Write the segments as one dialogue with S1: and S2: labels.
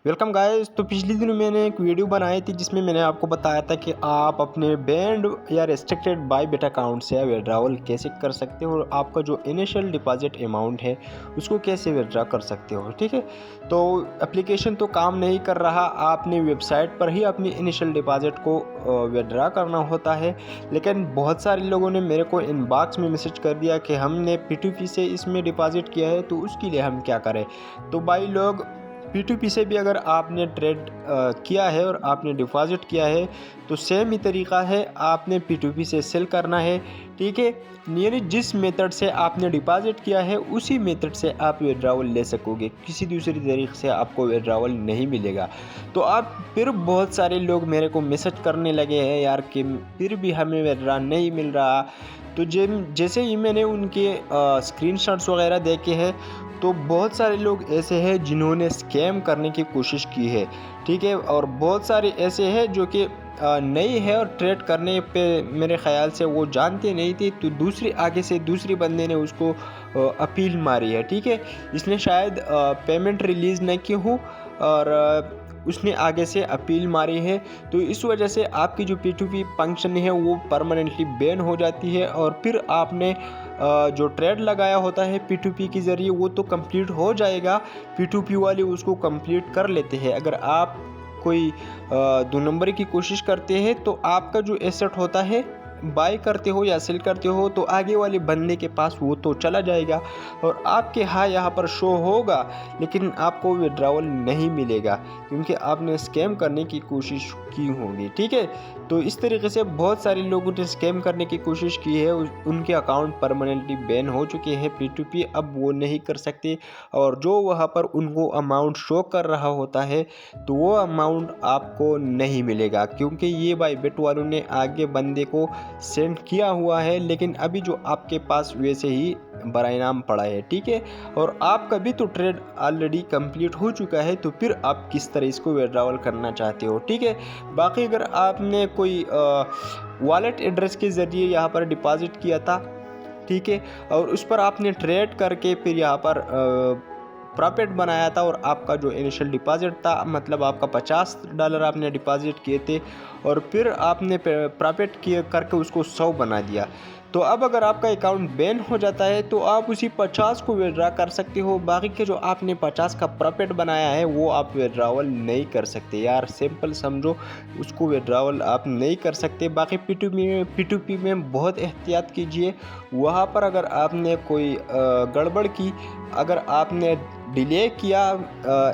S1: Welcome guys. तो पिछले दिनों मैंने एक वीडियो बनाई थी जिसमें मैंने आपको बताया था कि आप अपने बैंड या रेस्ट्रिक्टेड बाय बिट अकाउंट से विड्रॉवल कैसे कर सकते हो और आपका जो इनिशियल डिपॉजिट अमाउंट है उसको कैसे विड्रॉ कर सकते हो। ठीक है, तो एप्लीकेशन तो काम नहीं कर रहा, आपने वेबसाइट पर ही अपनी इनिशियल डिपॉजिट को विड्रॉ करना होता है। लेकिन बहुत सारे लोगों ने मेरे को इनबॉक्स में मैसेज कर दिया कि हमने P2P से इसमें डिपॉजिट किया है तो उसके लिए हम क्या करें। तो भाई लोग, P2P से भी अगर आपने ट्रेड किया है और आपने डिपॉजिट किया है तो सेम ही तरीका है, आपने P2P से सेल करना है। ठीक है, यानी जिस मेथड से आपने डिपॉजिट किया है उसी मेथड से आप विड्रॉवल ले सकोगे, किसी दूसरी तरीके से आपको विड्रॉवल नहीं मिलेगा। तो आप फिर बहुत सारे लोग मेरे को मैसेज करने लगे हैं यार कि फिर भी हमें विड्रॉ नहीं मिल रहा। तो जैसे ही मैंने उनके स्क्रीनशॉट्स वगैरह देखे हैं तो बहुत सारे लोग ऐसे हैं जिन्होंने स्कैम करने की कोशिश की है। ठीक है, और बहुत सारे ऐसे हैं जो कि नई है और ट्रेड करने पे मेरे ख्याल से वो जानते नहीं थे, तो आगे से दूसरी बंदे ने उसको अपील मारी है। ठीक है, इसने शायद पेमेंट रिलीज़ न की हो और उसने आगे से अपील मारी है। तो इस वजह से आपकी जो P2P फंक्शन है वो परमानेंटली बैन हो जाती है और फिर आपने जो ट्रेड लगाया होता है P2P के ज़रिए वो तो कंप्लीट हो जाएगा, P2P वाले उसको कंप्लीट कर लेते हैं। अगर आप कोई 2 नंबर की कोशिश करते हैं तो आपका जो एसेट होता है, बाय करते हो या सेल करते हो, तो आगे वाले बंदे के पास वो तो चला जाएगा और आपके यहाँ पर शो होगा, लेकिन आपको विड्रॉवल नहीं मिलेगा क्योंकि आपने स्कैम करने की कोशिश की होगी। ठीक है, तो इस तरीके से बहुत सारे लोगों ने स्कैम करने की कोशिश की है, उनके अकाउंट परमानेंटली बैन हो चुके हैं P2P, अब वो नहीं कर सकते। और जो वहाँ पर उनको अमाउंट शो कर रहा होता है तो वो अमाउंट आपको नहीं मिलेगा क्योंकि ये बायबिट वालों ने आगे बंदे को सेंड किया हुआ है, लेकिन अभी जो आपके पास वैसे ही बराइनाम पड़ा है। ठीक है, और आपका भी तो ट्रेड ऑलरेडी कंप्लीट हो चुका है, तो फिर आप किस तरह इसको विड्रॉवल करना चाहते हो। ठीक है, बाकी अगर आपने कोई वॉलेट एड्रेस के ज़रिए यहाँ पर डिपॉजिट किया था, ठीक है, और उस पर आपने ट्रेड करके फिर यहाँ पर प्रॉफिट बनाया था और आपका जो इनिशियल डिपॉजिट था, मतलब आपका $50 आपने डिपॉजिट किए थे और फिर आपने प्रॉफिट किए करके उसको 100 बना दिया, तो अब अगर आपका अकाउंट बैन हो जाता है तो आप उसी 50 को विड्रॉ कर सकते हो। बाकी के जो आपने 50 का प्रॉफिट बनाया है वो आप विड्रॉवल नहीं कर सकते यार, सिंपल समझो, उसको विड्रॉवल आप नहीं कर सकते। बाकी P2P में बहुत एहतियात कीजिए, वहाँ पर अगर आपने कोई गड़बड़ की, अगर आपने डिले किया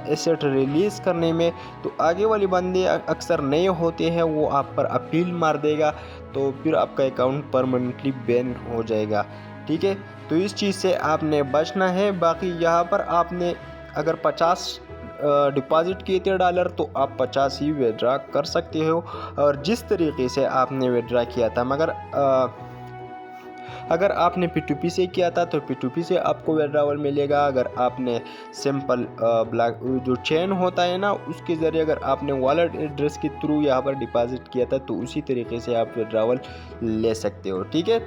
S1: एसेट रिलीज़ करने में, तो आगे वाले बंदे अक्सर नए होते हैं, वो आप पर अपील मार देगा, तो फिर आपका अकाउंट परमानेंटली बैन हो जाएगा। ठीक है, तो इस चीज़ से आपने बचना है। बाकी यहाँ पर आपने अगर 50 डिपॉजिट किए थे डॉलर तो आप 50 ही विड्रॉ कर सकते हो, और जिस तरीके से आपने विड्रॉ किया था। मगर अगर आपने P2P से किया था तो P2P से आपको विड्रॉवल मिलेगा। अगर आपने सिंपल ब्लैक जो चेन होता है ना, उसके ज़रिए अगर आपने वॉलेट एड्रेस के थ्रू यहाँ पर डिपॉजिट किया था तो उसी तरीके से आप विड्रॉवल ले सकते हो। ठीक है,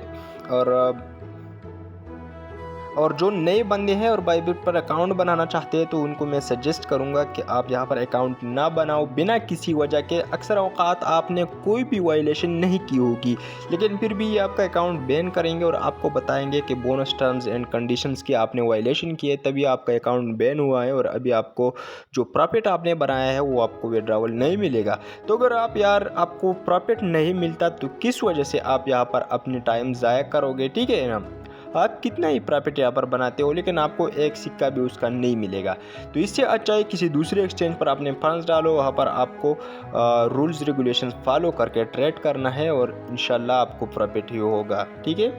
S1: और जो नए बंदे हैं और बायबिट पर अकाउंट बनाना चाहते हैं तो उनको मैं सजेस्ट करूंगा कि आप यहाँ पर अकाउंट ना बनाओ बिना किसी वजह के। अक्सर औकात आपने कोई भी वायलेशन नहीं की होगी, लेकिन फिर भी ये आपका अकाउंट बैन करेंगे और आपको बताएंगे कि बोनस टर्म्स एंड कंडीशंस की आपने वायलेशन की है, तभी आपका अकाउंट बैन हुआ है और अभी आपको जो प्रॉफिट आपने बनाया है वो आपको विड्रॉवल नहीं मिलेगा। तो अगर आपको प्रॉफिट नहीं मिलता तो किस वजह से आप यहाँ पर अपनी टाइम ज़ाया करोगे। ठीक है ना, आप कितना ही प्रॉफिट यहाँ पर बनाते हो लेकिन आपको एक सिक्का भी उसका नहीं मिलेगा। तो इससे अच्छा है किसी दूसरे एक्सचेंज पर आपने फंड्स डालो, वहाँ पर आपको रूल्स रेगुलेशंस फॉलो करके ट्रेड करना है और इंशाल्लाह आपको प्रॉफिट ही होगा। ठीक है,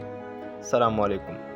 S1: अस्सलाम वालेकुम।